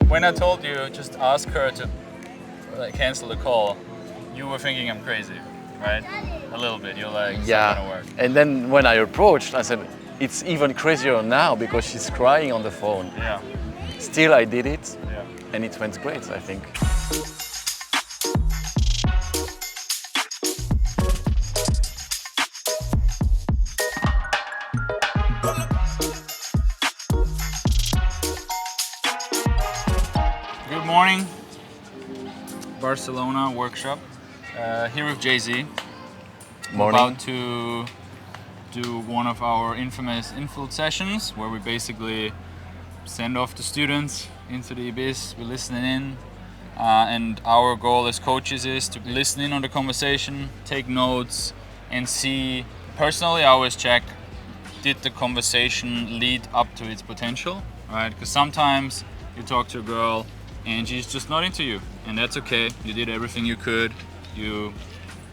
when I told you just ask her to cancel the call, you were thinking I'm crazy, right? A little bit. You're like, it's not gonna work. And then when I approached, I said, it's even crazier now because she's crying on the phone. Yeah. Still, I did it, Yeah. and it went great, I think. Good morning, Barcelona workshop. Here with Jay-Z. Morning. About to do one of our infamous Infield sessions where we basically send off the students into the abyss. We're listening in, and our goal as coaches is to listen in on the conversation, take notes, and see. Personally, I always check: did the conversation lead up to its potential? Right? Because sometimes you talk to a girl and she's just not into you, and that's okay. You did everything you could. You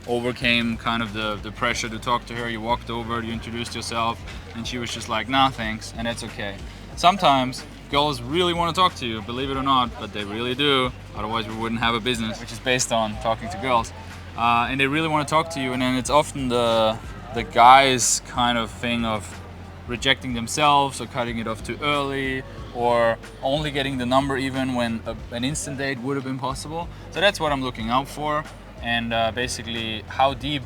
overcame kind of the pressure to talk to her. You walked over, you introduced yourself, and she was just like, nah, thanks, and that's okay. Sometimes girls really want to talk to you, believe it or not, but they really do. Otherwise, we wouldn't have a business which is based on talking to girls. And they really want to talk to you, and then it's often the guy's kind of thing of rejecting themselves or cutting it off too early or only getting the number even when an instant date would have been possible. So that's what I'm looking out for. And basically, how deep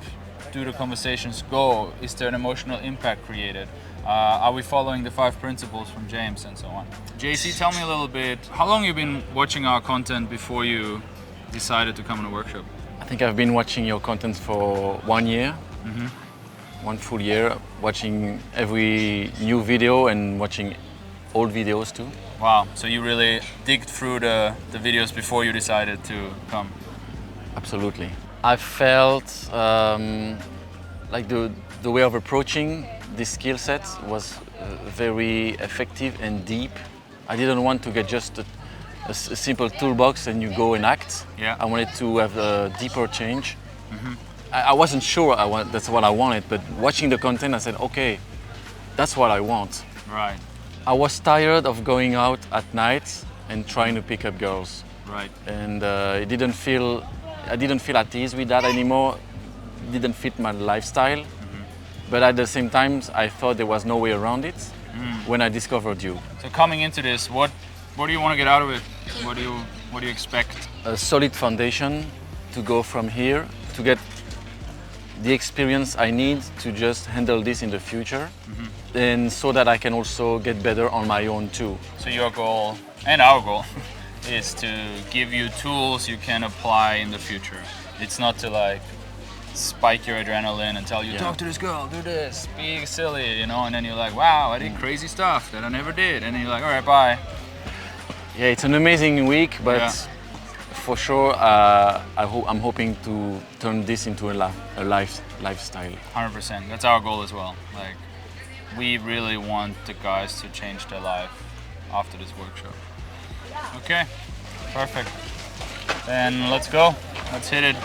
do the conversations go? Is there an emotional impact created? Are we following the 5 principles from James and so on? JC, tell me a little bit, how long have you been watching our content before you decided to come on a workshop? I think I've been watching your content for 1 year. Mm-hmm. 1 full year, watching every new video and watching old videos too. Wow, so you really digged through the videos before you decided to come? Absolutely. I felt like the way of approaching this skill set was very effective and deep. I didn't want to get just a simple toolbox and you go and act. Yeah. I wanted to have a deeper change. Mm-hmm. I wasn't sure that's what I wanted, but watching the content I said, okay, that's what I want. Right. I was tired of going out at night and trying to pick up girls. Right. And I didn't feel at ease with that anymore. It didn't fit my lifestyle. Mm-hmm. But at the same time, I thought there was no way around it when I discovered you. So coming into this, what do you want to get out of it? What do you expect? A solid foundation to go from here, to get the experience I need to just handle this in the future, and so that I can also get better on my own too. So your goal, and our goal, is to give you tools you can apply in the future. It's not to like spike your adrenaline and tell you, talk to this girl, do this, be silly, and then you're like, wow, I did crazy stuff that I never did. And then you're like, all right, bye. Yeah, it's an amazing week, but for sure, I'm hoping to turn this into a lifestyle. 100%. That's our goal as well. Like, we really want the guys to change their life after this workshop. Okay, perfect. Then let's go. Let's hit it.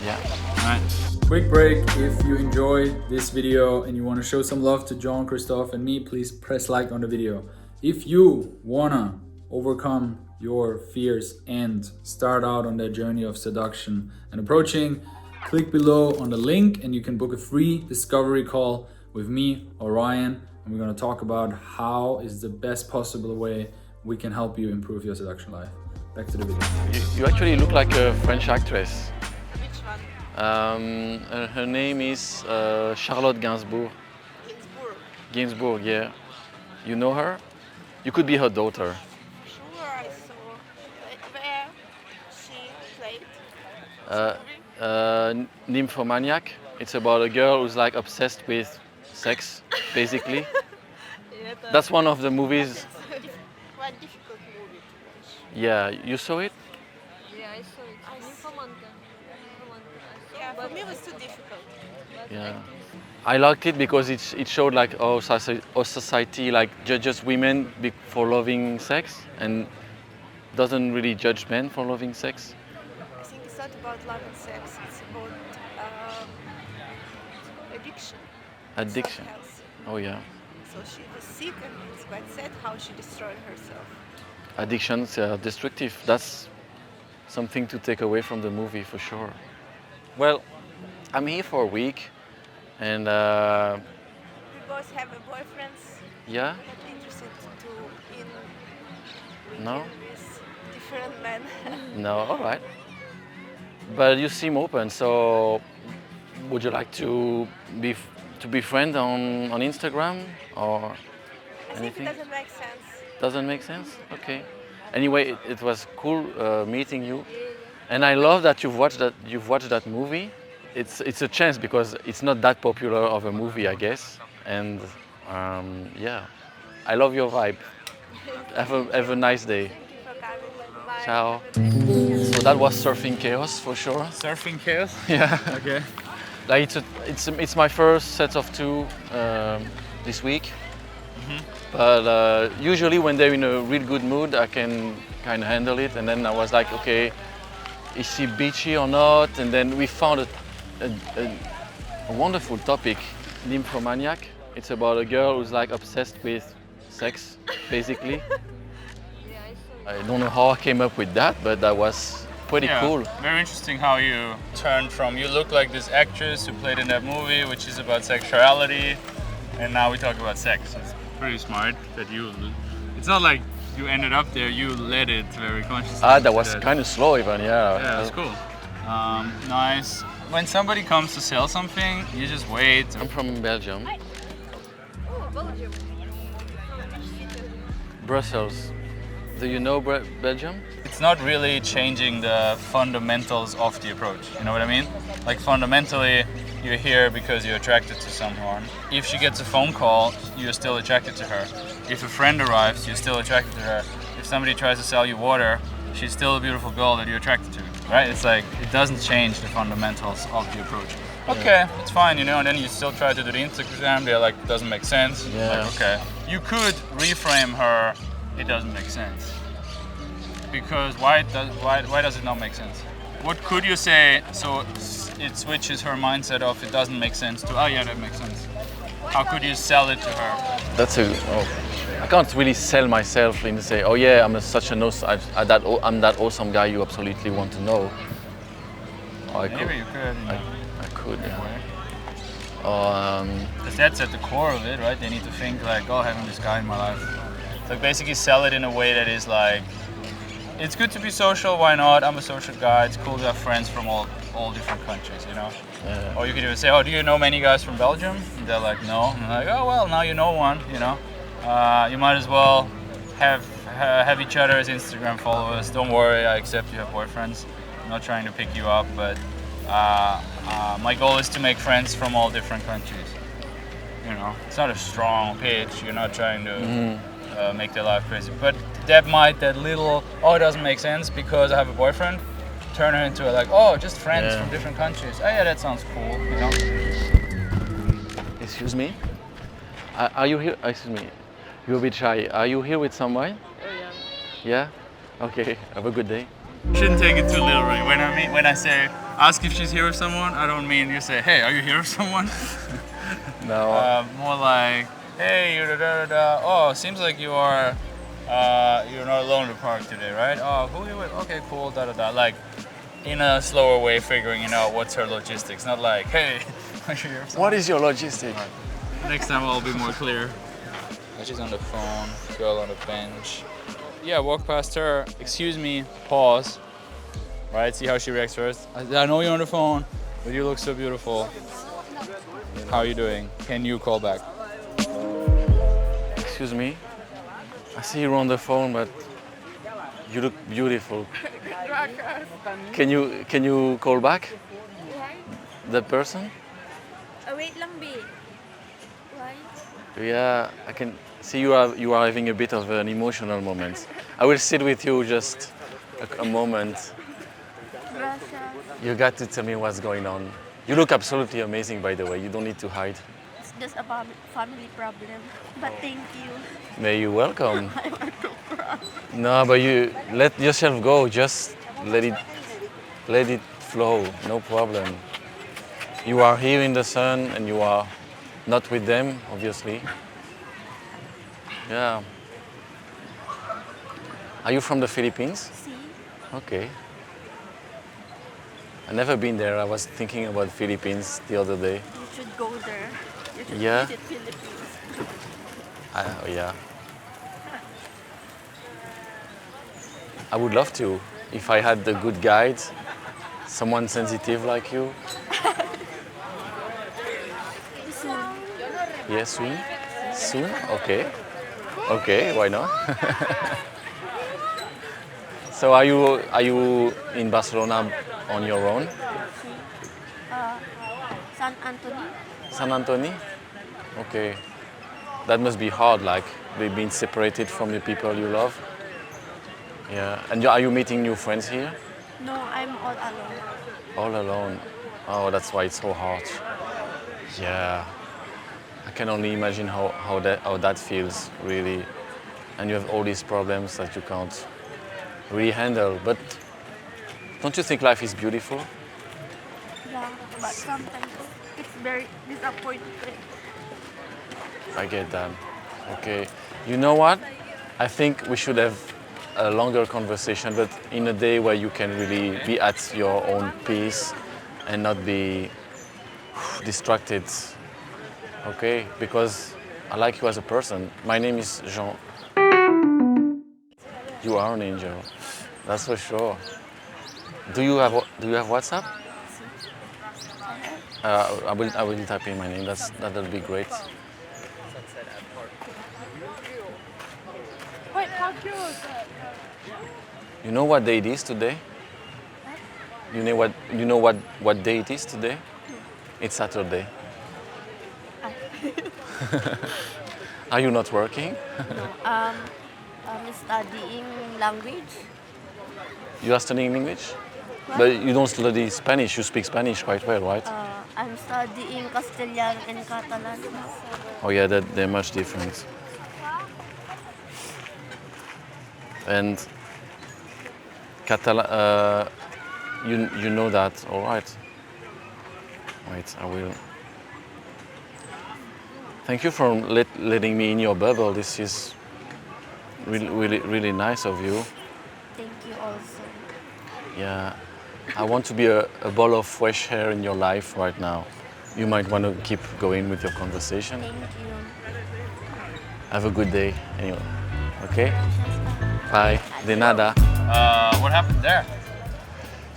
Yeah. All right. Quick break. If you enjoyed this video and you want to show some love to John, Christoph, and me, please press like on the video. If you wanna overcome your fears and start out on that journey of seduction and approaching, click below on the link and you can book a free discovery call with me or Ryan, and we're going to talk about how is the best possible way we can help you improve your seduction life. Back to the video. You actually look like a French actress. Which one? Her name is Charlotte Gainsbourg. Gainsbourg. Yeah. You know her? You could be her daughter. Sure, I saw. Where she played? Nymphomaniac. It's about a girl who's like obsessed with sex, basically. That's one of the movies. Quite difficult movie to watch. Yeah, you saw it? Yeah, I saw it. Nymphomanta. Yeah, for me it was too difficult. Yeah. I liked it because it showed like how society like judges women for loving sex and doesn't really judge men for loving sex. I think it's not about love and sex, it's about addiction. Addiction. It's not healthy. Oh yeah. So she was sick and it's quite sad how she destroyed herself. Addictions are destructive. That's something to take away from the movie for sure. Well, I'm here for a week, and We both have a boyfriends. yeah, Not interested to in no, weekend with different men. no, all right. But you seem open, so would you like to be friends on Instagram or I think it anything? doesn't make sense. Doesn't make sense? Okay. Anyway, it was cool meeting you, and I love that you've watched that movie. It's a chance because it's not that popular of a movie, I guess. And yeah, I love your vibe. Have a nice day. Thank you for coming. Bye. Ciao. Have a nice day. So that was surfing chaos for sure. Surfing chaos? Yeah. Okay. Like it's my first set of two this week. But usually when they're in a real good mood, I can kind of handle it. And then I was like, okay, is she beachy or not? And then we found a wonderful topic, nymphomaniac. It's about a girl who's like obsessed with sex, basically. Yeah, I saw it. I don't know how I came up with that, but that was pretty Yeah, cool. very interesting how you turned from you look like this actress who played in that movie, which is about sexuality, and now we talk about sex. It's pretty smart that you. It's not like you ended up there; you led it very consciously. That was kind of slow even, yeah. Yeah, that's cool. Nice. When somebody comes to sell something, you just wait. I'm from Belgium, Oh, Belgium. From which city? Brussels. Do you know Belgium? It's not really changing the fundamentals of the approach. You know what I mean? Like fundamentally, you're here because you're attracted to someone. If she gets a phone call, you're still attracted to her. If a friend arrives, you're still attracted to her. If somebody tries to sell you water, she's still a beautiful girl that you're attracted to, right? It's like, it doesn't change the fundamentals of the approach. Okay, it's fine, you know, and then you still try to do the Instagram, they're like, doesn't make sense. Yeah. Like, okay. You could reframe her, it doesn't make sense. Because why does it not make sense? What could you say so it switches her mindset of it doesn't make sense to, oh yeah, that makes sense. How could you sell it to her? That's I can't really sell myself and say, oh yeah, such an awesome, I'm that awesome guy you absolutely want to know. Or I Maybe could, you could, you know, I could, that yeah. way. Or, Because that's at the core of it, right? They need to think like, oh, having this guy in my life. So basically sell it in a way that is like, it's good to be social, why not? I'm a social guy, it's cool to have friends from all different countries, you know? yeah. Or you could even say, oh, do you know many guys from Belgium? And they're like, no. And I'm like, oh, well, now you know one, you know? You might as well have each other as Instagram followers. Don't worry, I accept you have boyfriends. I'm not trying to pick you up, but my goal is to make friends from all different countries. You know, it's not a strong pitch. You're not trying to make their life crazy. But that little, oh, it doesn't make sense because I have a boyfriend, turn her into like, oh, just friends from different countries. Oh yeah, that sounds cool, you know? Excuse me? Are you here? Excuse me. You're a bit shy. Are you here with someone? Oh, yeah. Yeah? Okay, have a good day. Shouldn't take it too literally. When I say ask if she's here with someone, I don't mean you say, hey, are you here with someone? No. More like, hey, oh, seems like you're not alone in the park today, right? Oh, who are you with? Okay, cool, Like, in a slower way, figuring out what's her logistics. Not like, hey, are you here with someone? What is your logistic? Next time I'll be more clear. She's on the phone, girl on the bench. Yeah, walk past her, excuse me, pause. Right, see how she reacts first. I know you're on the phone, but you look so beautiful. How are you doing? Can you call back? Excuse me? I see you're on the phone, but you look beautiful. Can you call back the person? Wait lang, B. Why? Yeah, I can see you are having a bit of an emotional moment. I will sit with you just a moment. Gracias. You got to tell me what's going on. You look absolutely amazing, by the way. You don't need to hide. It's just a family problem. But thank you. May you welcome. No, but you let yourself go. Just let it flow. No problem. You are here in the sun, and you are not with them, obviously. Yeah. Are you from the Philippines? See? Okay. I've never been there. I was thinking about Philippines the other day. You should go there. You should Yeah? visit Philippines. Yeah. I would love to if I had a good guide, someone sensitive like you. Soon. Yeah, soon? Soon? Okay. Okay, why not? So are you in Barcelona on your own? San Antonio. San Antonio? Okay. That must be hard, like being separated from the people you love. Yeah. And are you meeting new friends here? No, I'm all alone. All alone. Oh, that's why it's so hard. Yeah. I can only imagine how that feels, really. And you have all these problems that you can't really handle. But don't you think life is beautiful? Yeah, but sometimes it's very disappointing. I get that. Okay. You know what? I think we should have a longer conversation, but in a day where you can really be at your own pace and not be distracted. Okay? Because I like you as a person. My name is Jean. You are an angel. That's for sure. Do you have WhatsApp? I will type in my name. That'll be great. Wait, how cute was that? You know what day it is today? You know what day it is today? It's Saturday. Are you not working? I'm studying language. You are studying English? But you don't study Spanish. You speak Spanish quite well, right? I'm studying Castellan and Catalan. Oh yeah, they're much different. And Catalan, you know that, all right? Wait, I will. Thank you for letting me in your bubble. This is really nice of you. Thank you also. Yeah, I want to be a ball of fresh air in your life right now. You might want to keep going with your conversation. Thank you. Have a good day, anyway. Okay? Bye. De nada. What happened there?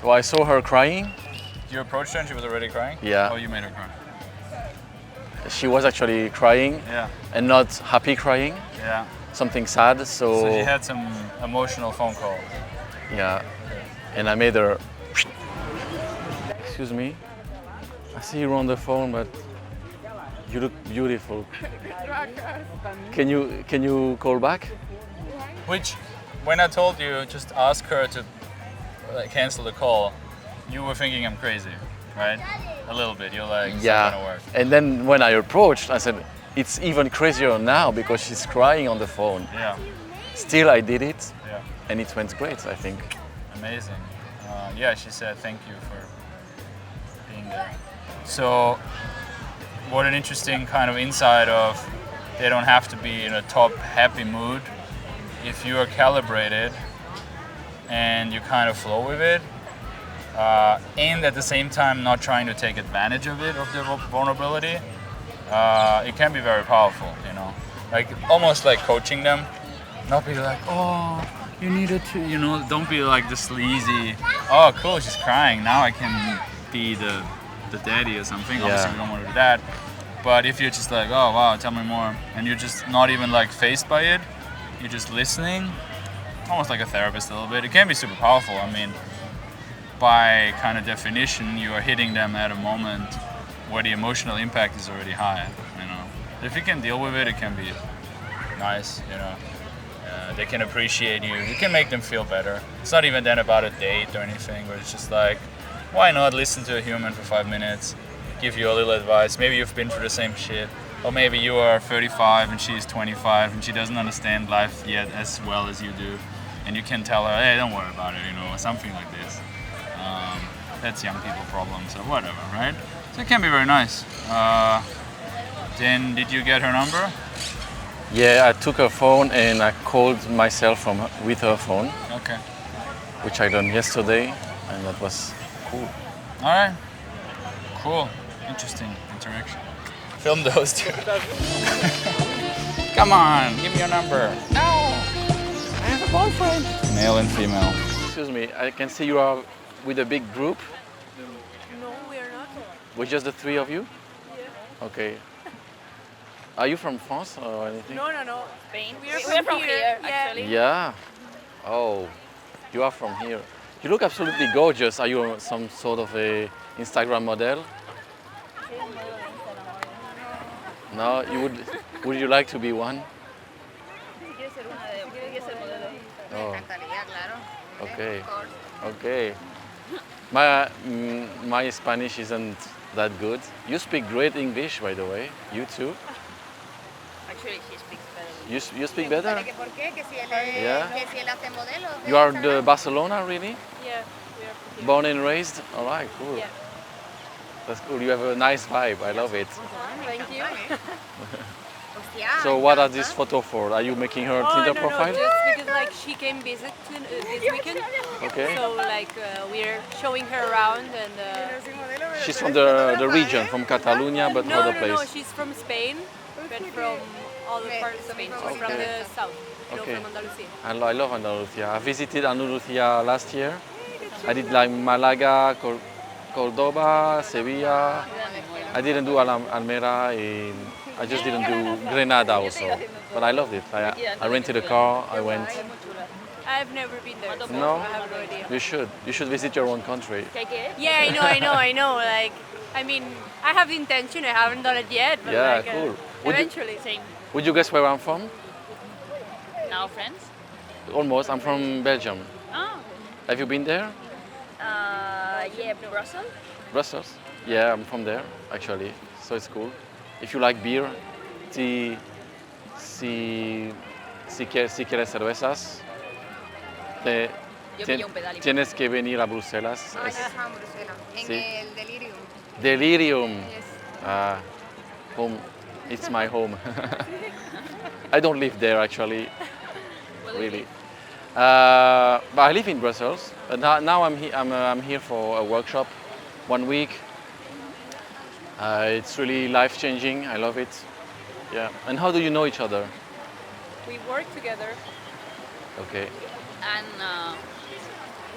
So I saw her crying. You approached her and she was already crying? Yeah. Oh, you made her cry. She was actually crying Yeah. and not happy crying. Yeah. Something sad. So she had some emotional phone call. Yeah. And I made her. Excuse me. I see you on the phone, but you look beautiful. Can you call back? Which, when I told you, just ask her to cancel the call, you were thinking I'm crazy, right? A little bit. You're like, it's not gonna work. And then when I approached, I said, it's even crazier now because she's crying on the phone. Yeah. Still, I did it, Yeah. and it went great, I think. Amazing. Yeah, she said thank you for being there. So, what an interesting kind of insight of they don't have to be in a top happy mood. If you are calibrated and you kind of flow with it, and at the same time not trying to take advantage of it, of their vulnerability, it can be very powerful, you know. Like almost like coaching them, not be like, oh, you needed to, you know, don't be like the sleazy, oh cool, she's crying, now I can be the daddy or something. Obviously we don't want to do that. But if you're just like, oh wow, tell me more, and you're just not even like faced by it, you're just listening, almost like a therapist a little bit, it can be super powerful. I mean, by kind of definition, you are hitting them at a moment where the emotional impact is already high, you know. If you can deal with it, it can be nice, you know. They can appreciate you. You can make them feel better. It's not even then about a date or anything, but it's just like, why not listen to a human for 5 minutes, give you a little advice. Maybe you've been through the same shit. Or maybe you are 35 and she's 25 and she doesn't understand life yet as well as you do. And you can tell her, hey, don't worry about it, you know, or something like this. That's young people problems or whatever, right? So it can be very nice. Then did you get her number? Yeah, I took her phone and I called myself with her phone, Okay. which I done yesterday, and that was cool. All right. Cool. Interesting interaction. Film those two. Come on, give me your number. No. I have a boyfriend. Male and female. Excuse me, I can see you are with a big group. No, we are not. With just the three of you? Yeah. Okay. Are you from France or anything? No. Spain. We are We're from here, Yeah. actually. Yeah. Oh, you are from here. You look absolutely gorgeous. Are you some sort of a Instagram model? No, you would. Would you like to be one? ¿Quieres ser una de? ¿Quieres ser modelo? Oh, Encantaría, claro. okay. Of course. Okay. My Spanish isn't that good. You speak great English, by the way. You too. Actually, she speaks better. You speak better? ¿Que por qué? Que si él, Yeah. que si él hace modelo. You are the Barcelona, really? Yeah, we are from here. Born and raised? All right, cool. Yeah. That's cool. You have a nice vibe. I love it. Thank you. Hostia. So what are these photos for? Are you making her Tinder profile? just because like she came visit this weekend. Okay. So like we're showing her around and. She's from the region, from Catalonia, but No, other no, place. no, she's from Spain, but from all the parts of Spain. She's from Okay. the south, Okay. from Andalusia. I love Andalusia. I visited Andalusia last year. I did like Malaga, Cordoba, Sevilla. I didn't do Almera. I just didn't do Grenada also. But I loved it. I rented a car. I went. I've never been there. So No? I have no idea. You should. You should visit your own country. Yeah, I know. Like, I mean, I have the intention. I haven't done it yet. But Yeah, like, cool. Would you- Eventually. Same. Would you guess where I'm from? Now friends? Almost. I'm from Belgium. Oh. Have you been there? Yeah, Brussels. Brussels? Yeah, I'm from there actually. So it's cool. If you like beer, si quieres cervezas, Yo pillé un pedal y- tienes que venir a Bruselas. Ah, yo estaba en Bruselas. En Sí. el Delirium. Delirium. Yes. Ah, home. It's my home. I don't live there actually, really. But I live in Brussels. Now I'm here for a workshop, 1 week. It's really life-changing. I love it. Yeah. And how do you know each other? We work together. Okay. And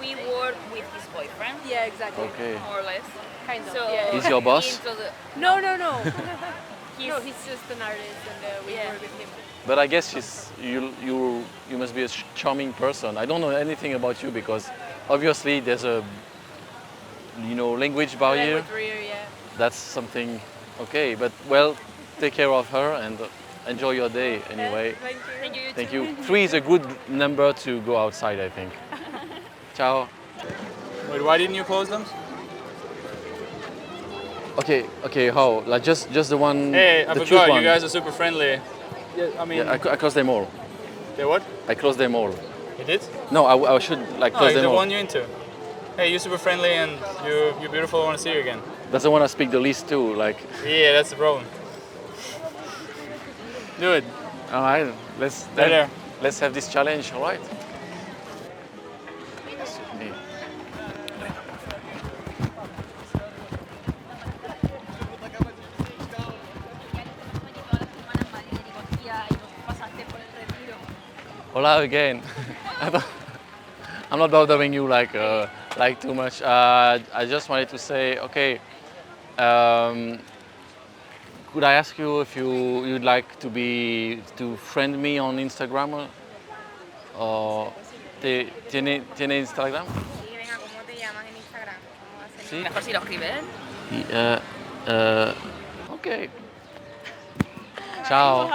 we work with his boyfriend, Yeah, exactly. Okay. more or less. Kind of. So yeah. He's your boss? No. He's, No, he's just an artist, and we Yeah. work with him. But I guess you must be a charming person. I don't know anything about you because obviously there's a language barrier. Language barrier, yeah. That's something okay. But well, take care of her and enjoy your day anyway. Thank you. Thank you. Thank you. 3 is a good number to go outside, I think. Ciao. Wait, why didn't you close them? Okay. How? Like just the one. Hey, I the choose forgot. one. You guys are super friendly. Yeah, I mean, Yeah, I closed them all. they what? I closed them all. You did? No, I should like No, close the them all. one you're into. Hey, you're super friendly and you're beautiful. I want to see you again. That's the one I speak the least to. Like, Yeah, that's the problem. Do it. all right, let's Right there. let's have this challenge. All right. Hola again. I'm not bothering you like too much. I just wanted to say, okay. Could I ask you if you'd like to friend me on Instagram or tiene Instagram? Sí, venga, ¿cómo te llamas en Instagram? Vamos a hacer- Sí. Mejor si lo escribes. Okay. Ciao.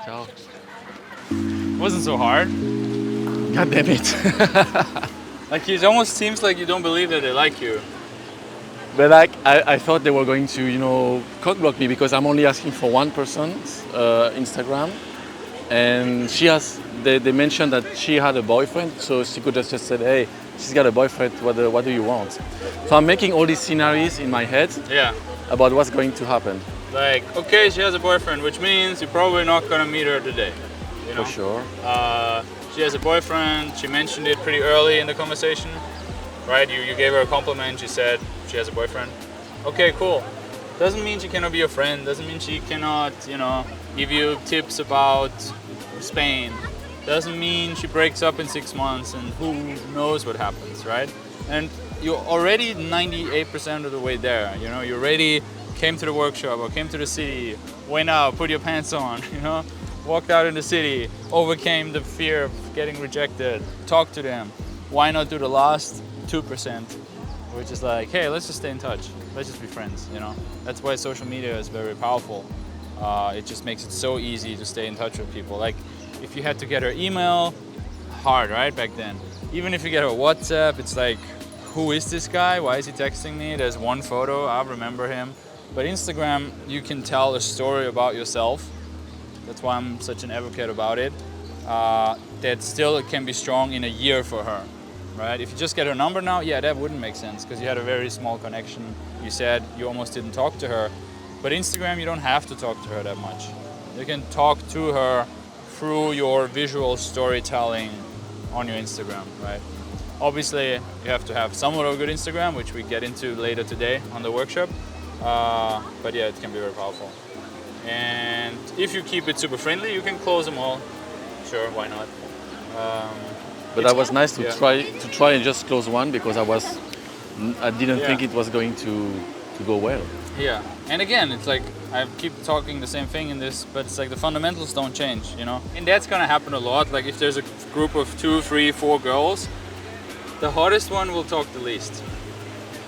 Ciao. It wasn't so hard. God damn it. Like, it almost seems like you don't believe that they like you. But like I thought they were going to, cockblock me because I'm only asking for one person's Instagram, and they mentioned that she had a boyfriend, so she could have just said, hey, she's got a boyfriend. What do you want? So I'm making all these scenarios in my head Yeah. about what's going to happen. Like, okay, she has a boyfriend, which means you're probably not gonna meet her today. You know? For sure. She has a boyfriend. She mentioned it pretty early in the conversation, right? You gave her a compliment. She said she has a boyfriend. Okay, cool. Doesn't mean she cannot be your friend. Doesn't mean she cannot, give you tips about Spain. Doesn't mean she breaks up in 6 months and who knows what happens, right? And you're already 98% of the way there. You already came to the workshop or came to the city, went out, put your pants on, walked out in the city, overcame the fear of getting rejected, talked to them. Why not do the last 2%, which is like, hey, let's just stay in touch. Let's just be friends, That's why social media is very powerful. It just makes it so easy to stay in touch with people. Like, if you had to get her email, hard, right, back then. Even if you get her WhatsApp, it's like, who is this guy? Why is he texting me? There's one photo, I remember him. But Instagram, you can tell a story about yourself. That's why I'm such an advocate about it. That still can be strong in a year for her, right? If you just get her number now, yeah, that wouldn't make sense because you had a very small connection. You said you almost didn't talk to her. But Instagram, you don't have to talk to her that much. You can talk to her through your visual storytelling on your Instagram, right? Obviously, you have to have somewhat of a good Instagram, which we get into later today on the workshop. But yeah, it can be very powerful. And if you keep it super friendly, you can close them all. Sure, why not? But that was nice to try and just close one because I didn't think it was going to go well. Yeah, and again, it's like I keep talking the same thing in this, but it's like the fundamentals don't change, And that's gonna happen a lot. Like if there's a group of 2, 3, 4 girls, the hottest one will talk the least.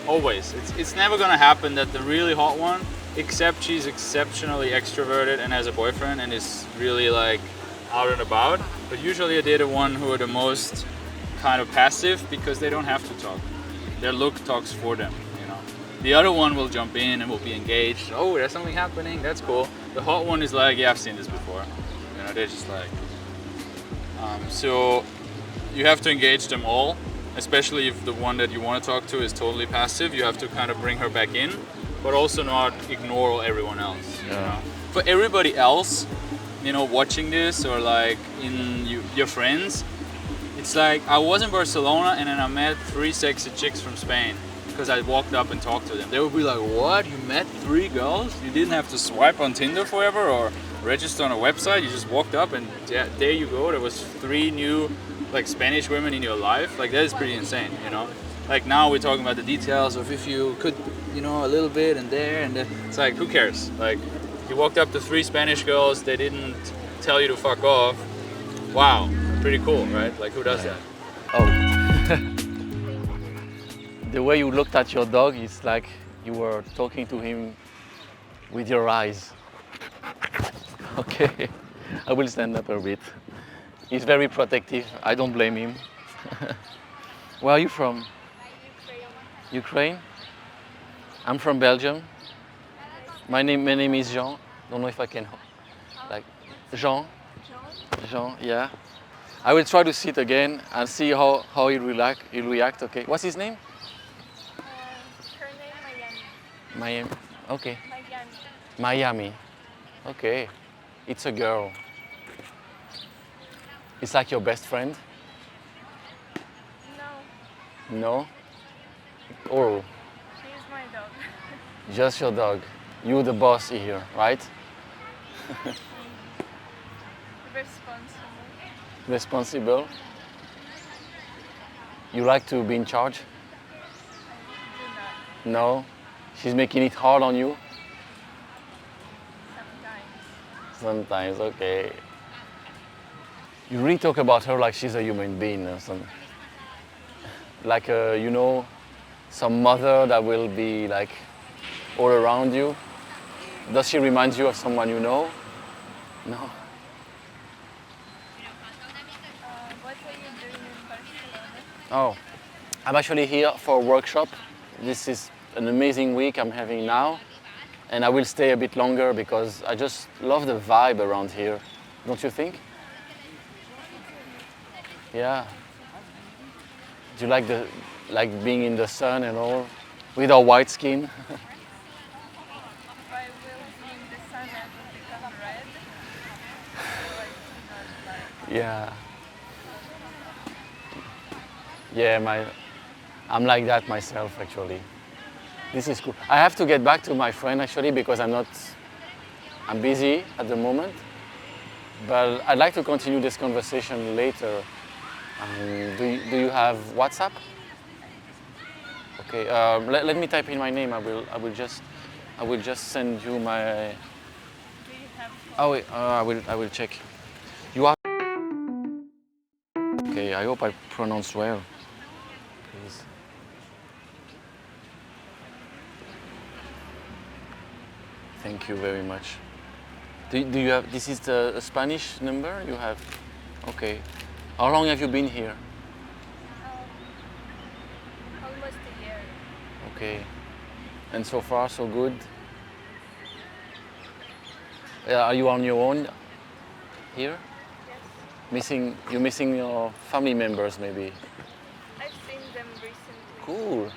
Always. It's never gonna happen that the really hot one, except she's exceptionally extroverted and has a boyfriend and is really like out and about. But usually they're the one who are the most kind of passive because they don't have to talk. Their look talks for them. The other one will jump in and will be engaged. Oh, there's something happening. That's cool. The hot one is like, yeah, I've seen this before. They're just like. So you have to engage them all, especially if the one that you want to talk to is totally passive. You have to kind of bring her back in, but also not ignore everyone else. Yeah. For everybody else, watching this or like in your friends, it's like I was in Barcelona and then I met 3 sexy chicks from Spain. Because I walked up and talked to them. They would be like, what? You met 3 girls? You didn't have to swipe on Tinder forever or register on a website? You just walked up and there you go. There was 3 new like Spanish women in your life. Like that is pretty insane, Like now we're talking about the details of if you could, a little bit and there and there. It's like, who cares? Like you walked up to 3 Spanish girls. They didn't tell you to fuck off. Wow, pretty cool, right? Like who does that? Oh. The way you looked at your dog, it's like you were talking to him with your eyes. Okay, I will stand up a bit. He's very protective. I don't blame him. Where are you from? Ukraine? I'm from Belgium. My name is Jean. Don't know if I can. Like Jean. Jean, yeah. I will try to sit again and see how he'll react. Okay. What's his name? Her name Miami. Okay. Miami. Miami. Okay. It's a girl. It's like your best friend? No, No? Oh, she's my dog. just your dog. You're the boss here, right? Responsible. Responsible. You like to be in charge? Do not. No? She's making it hard on you? Sometimes. Sometimes, okay. You really talk about her like she's a human being or something. Like, some mother that will be like all around you. Does she remind you of someone you know? No? What are you doing in Barcelona? Oh, I'm actually here for a workshop. This is an amazing week I'm having now. And I will stay a bit longer because I just love the vibe around here. Don't you think? Yeah. Do you like being in the sun and all? With our white skin? If I will be Yeah. Yeah, I'm like that myself actually. This is cool. I have to get back to my friend actually because I'm busy at the moment. But I'd like to continue this conversation later. Do you have WhatsApp? Okay. Let me type in my name. I will just send you my. Oh wait. I will check. You are. Okay. I hope I pronounced well. Please. Thank you very much. Do you have? This is the Spanish number you have. Okay. How long have you been here? Almost a year. Okay. And so far, so good? Are you on your own here? Yes. You're missing your family members maybe? I've seen them recently. Cool.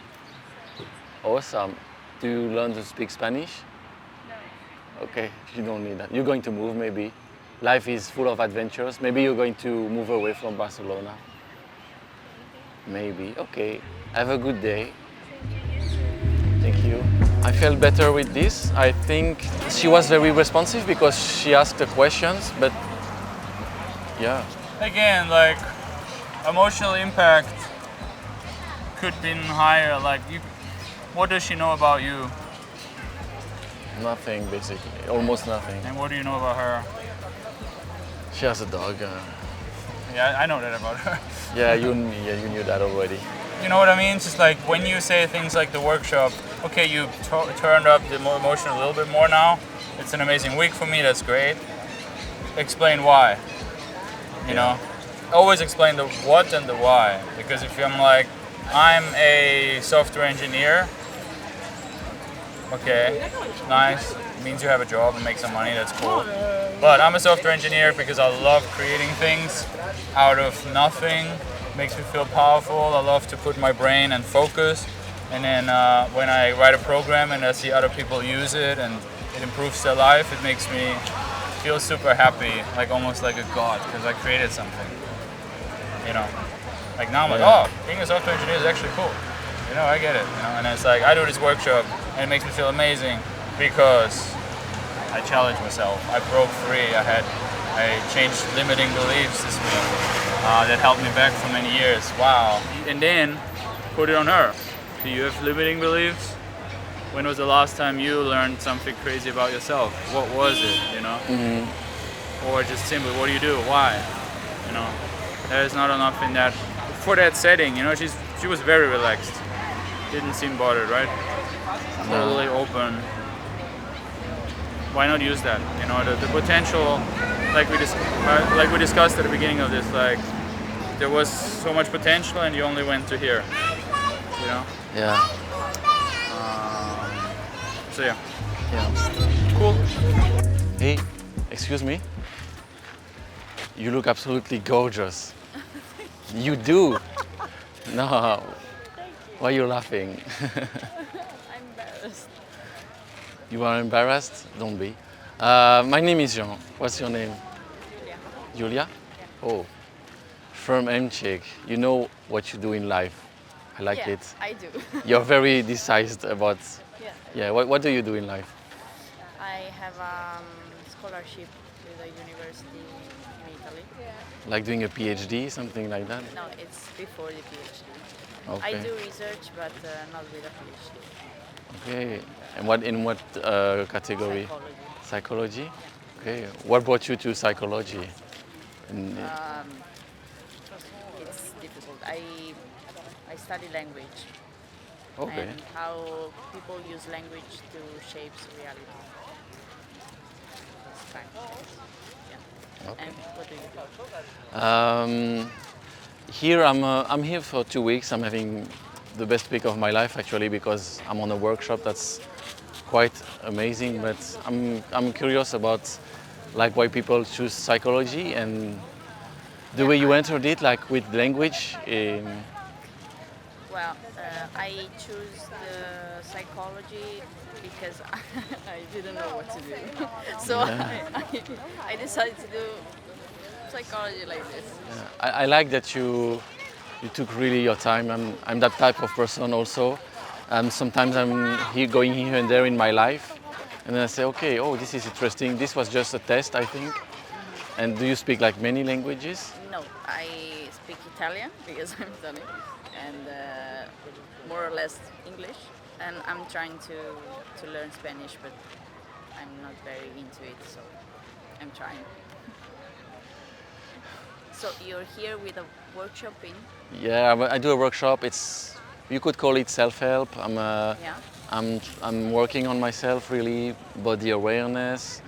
Awesome. Do you learn to speak Spanish? No. Okay, you don't need that. You're going to move maybe. Life is full of adventures. Maybe you're going to move away from Barcelona. Maybe. Okay. Have a good day. Thank you. I felt better with this. I think she was very responsive because she asked the questions, but yeah. Again, like emotional impact could be higher. Like, what does she know about you, Nothing basically. Almost nothing. and what do you know about her? She has a dog. Yeah, I know that about her. Yeah, you knew that already. You know what I mean? It's just like when you say things like the workshop, okay, you turned up the emotion a little bit more now. It's an amazing week for me, that's great. Explain why. You know? Always explain the what and the why. Because if I'm like, I'm a software engineer, okay, nice. Means you have a job and make some money, that's cool. But I'm a software engineer because I love creating things out of nothing. Makes me feel powerful. I love to put my brain and focus. And then when I write a program and I see other people use it and it improves their life, it makes me feel super happy, like almost like a god, because I created something. You know, like now I'm like, oh, being a software engineer is actually cool. You know, I get it. You know, and it's like I do this workshop and it makes me feel amazing because I challenged myself. I broke free. I changed limiting beliefs this week. That held me back for many years. Wow. And then put it on her. Do you have limiting beliefs? When was the last time you learned something crazy about yourself? What was it, you know? Mm-hmm. Or just simply, what do you do? Why? You know, there is not enough in that. For that setting, you know, she was very relaxed. Didn't seem bothered, right? Totally open. Why not use that? You know, the potential, like we discussed at the beginning of this, like there was so much potential and you only went to here. You know? Yeah. So yeah. Yeah. Cool. Hey, excuse me. You look absolutely gorgeous. You do. No. Why are you laughing? I'm embarrassed. You are embarrassed? Don't be. My name is Jean. What's your name? Julia. Julia? Oh. From MCheck. You know what you do in life. I like Yeah, it. I do. You're very decided about. Yeah. Yeah. What do you do in life? I have a scholarship to the university in Italy. Like doing a PhD, something like that? No, it's before the PhD. Okay. I do research, but not with a PhD. Okay. And in what category? Psychology. Psychology? Okay. What brought you to psychology? And, It's difficult. I study language okay. and how people use language to shape reality. It's kind of, yeah. Okay. And what do you do? Here I'm here for 2 weeks. I'm having the best week of my life actually because I'm on a workshop that's quite amazing. But I'm curious about like why people choose psychology and the way you entered it, like with language. Well, I choose the psychology because I didn't know what to do. So I decided to do psychology like this. I like that you took really your time. I'm that type of person also. Sometimes I'm going here and there in my life, and then I say, okay, oh, this is interesting. This was just a test, I think. And do you speak like many languages? No, I speak Italian because I'm Italian, and more or less English. And I'm trying to learn Spanish, but I'm not very into it, so I'm trying. So you're here with a workshop in? Yeah, I do a workshop. You could call it self-help. Yeah. I'm working on myself really, body awareness,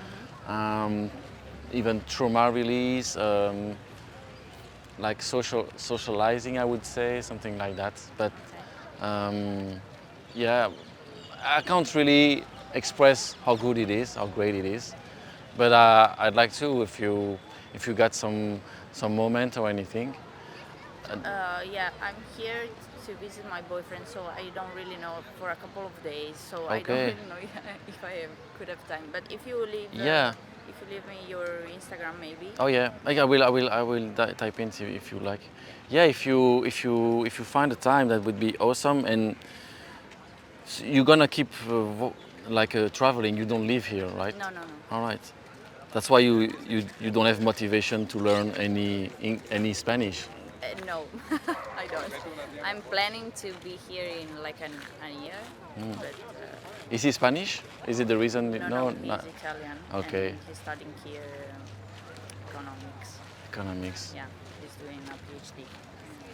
even trauma release, like socializing, I would say, something like that. But yeah, I can't really express how good it is, how great it is. But I'd like to, if you got some moment or anything. Yeah, I'm here to visit my boyfriend, so I don't really know for a couple of days. So I don't Okay. really know if I could have time. But if you leave, Yeah. if you leave me your Instagram, maybe. Oh yeah, like I will type in if you like. Yeah, if you find a time, that would be awesome. And you're gonna keep traveling. You don't live here, right? No. All right. That's why you don't have motivation to learn any Spanish. No, I don't. I'm planning to be here in like a year. But, Is he Spanish? Is it the reason? no, he's Italian. Okay. And he's studying here economics. Economics. Yeah, he's doing a PhD.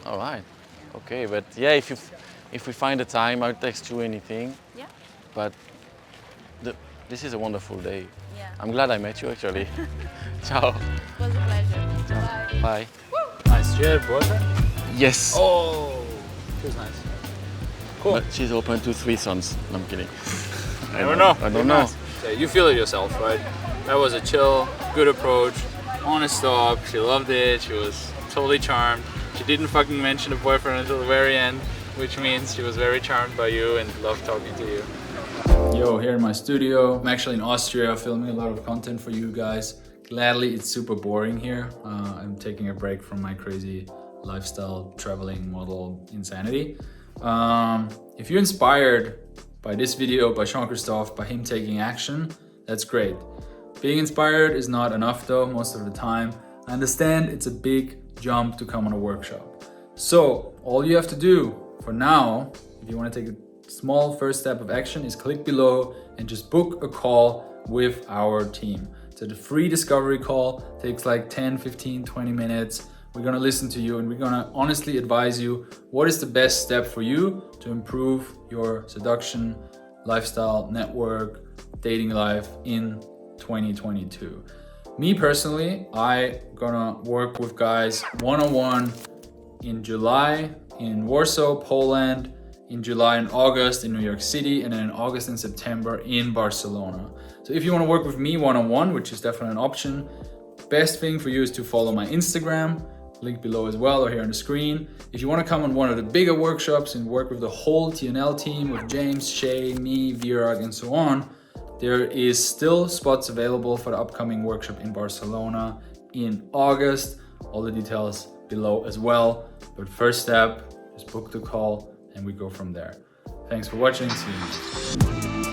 All right. Okay, but yeah, if we find a time, I'll text you anything. Yeah. But this is a wonderful day. Yeah. I'm glad I met you actually. Ciao. It was a pleasure. Bye. Bye. Nice. Do you have a boyfriend? Yes. Oh, feels nice. Cool. But she's open to threesomes. No, I'm kidding. I don't know. I don't know. So you feel it yourself, right? That was a chill, good approach, honest talk. She loved it. She was totally charmed. She didn't fucking mention a boyfriend until the very end, which means she was very charmed by you and loved talking to you. Yo, here in my studio. I'm actually in Austria filming a lot of content for you guys. Gladly, it's super boring here. I'm taking a break from my crazy lifestyle traveling model insanity. If you're inspired by this video, by Jean-Christophe, by him taking action, that's great. Being inspired is not enough though, most of the time. I understand it's a big jump to come on a workshop. So all you have to do for now, if you want to take a small first step of action, is click below and just book a call with our team. So the free discovery call takes like 10, 15, 20 minutes. We're gonna listen to you and we're gonna honestly advise you what is the best step for you to improve your seduction, lifestyle, network, dating life in 2022. Me personally, I gonna work with guys one-on-one in July in Warsaw, Poland, in July and August in New York City, and then in August and September in Barcelona. So if you want to work with me one-on-one, which is definitely an option, best thing for you is to follow my Instagram, link below as well or here on the screen. If you want to come on one of the bigger workshops and work with the whole TNL team with James, Shay, me, Virag, and so on, there is still spots available for the upcoming workshop in Barcelona in August. All the details below as well. But first step, just book the call and we go from there. Thanks for watching. See you.